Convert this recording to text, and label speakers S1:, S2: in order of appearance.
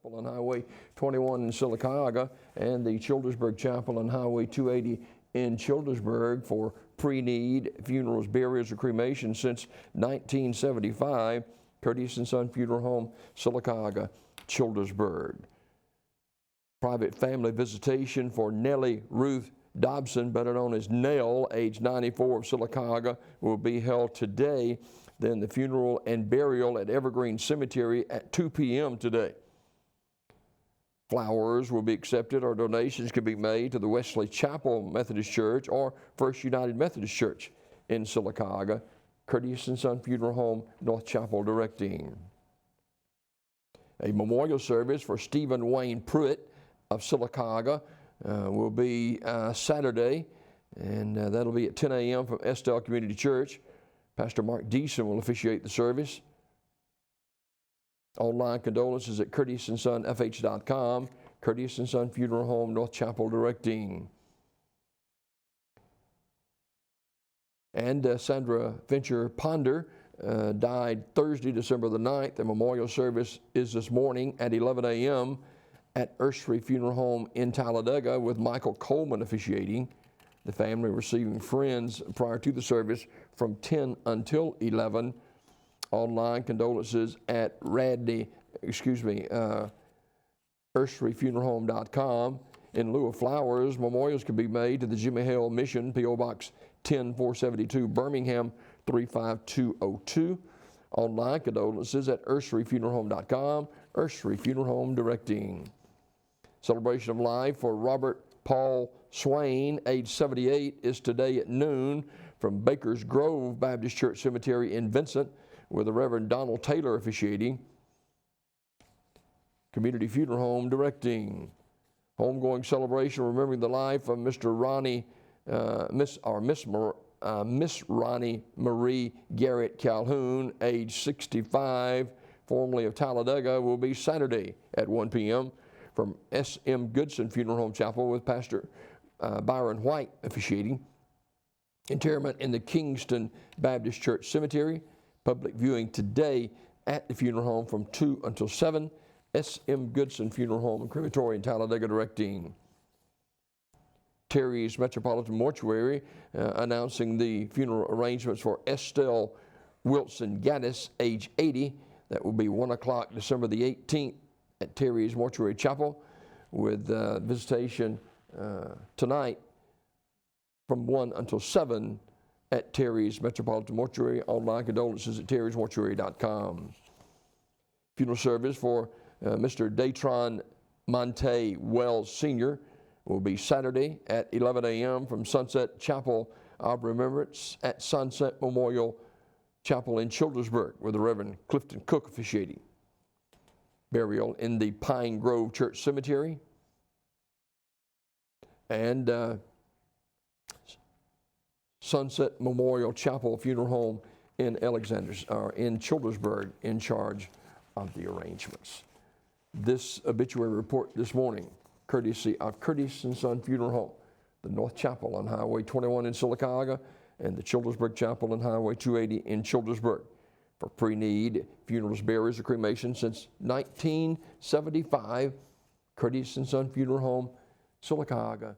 S1: Chapel on Highway 21 in Sylacauga, and the Childersburg Chapel on Highway 280 in Childersburg for pre-need funerals, burials, or cremation since 1975. Curtis and Son Funeral Home, Sylacauga, Childersburg. Private family visitation for Nellie Ruth Dobson, better known as Nell, age 94, of Sylacauga, will be held today. Then the funeral and burial at Evergreen Cemetery at 2 p.m. today. Flowers will be accepted, or donations can be made to the Wesley Chapel Methodist Church or First United Methodist Church in Sylacauga. Curtis and Son Funeral Home, North Chapel, directing. A memorial service for Stephen Wayne Pruitt of Sylacauga will be Saturday, and that'll be at 10 a.m. from Estelle Community Church. Pastor Mark Deason will officiate the service. Online condolences at curtisondsonfh.com. Curtis and Son Funeral Home, North Chapel, directing. And Sandra Fincher Ponder died Thursday, December the 9th. The memorial service is this morning at 11 a.m. at Ursery Funeral Home in Talladega, with Michael Coleman officiating. The family receiving friends prior to the service from 10 until 11. Online condolences at urseryfuneralhome.com. In lieu of flowers, memorials can be made to the Jimmy Hale Mission, P.O. Box 10472, Birmingham 35202. Online condolences at urseryfuneralhome.com. Ursery Funeral Home, directing. Celebration of life for Robert Paul Swain, age 78, is today at noon from Baker's Grove Baptist Church Cemetery in Vincent, with the Reverend Donald Taylor officiating. Community Funeral Home, directing. Homegoing celebration remembering the life of Mr. Ronnie, Miss Ronnie Marie Garrett Calhoun, age 65, formerly of Talladega, will be Saturday at 1 p.m. from S.M. Goodson Funeral Home Chapel, with Pastor Byron White officiating. Interment in the Kingston Baptist Church Cemetery. Public viewing today at the funeral home from 2 until 7. S.M. Goodson Funeral Home and Crematory in Talladega, directing. Terry's Metropolitan Mortuary announcing the funeral arrangements for Estelle Wilson Gaddis, age 80. That will be 1 o'clock December the 18th at Terry's Mortuary Chapel, with visitation tonight from 1 until 7 at Terry's Metropolitan Mortuary. Online condolences at terrysmortuary.com. Funeral service for Mr. Datron Monte Wells Sr. will be Saturday at 11 a.m. from Sunset Chapel of Remembrance at Sunset Memorial Chapel in Childersburg, with the Reverend Clifton Cook officiating. Burial in the Pine Grove Church Cemetery. And Sunset Memorial Chapel Funeral Home in in Childersburg, in charge of the arrangements. This obituary report this morning, courtesy of Curtis and Son Funeral Home, the North Chapel on Highway 21 in Sylacauga, and the Childersburg Chapel on Highway 280 in Childersburg, for pre-need funerals, burials, or cremation since 1975. Curtis and Son Funeral Home, Sylacauga,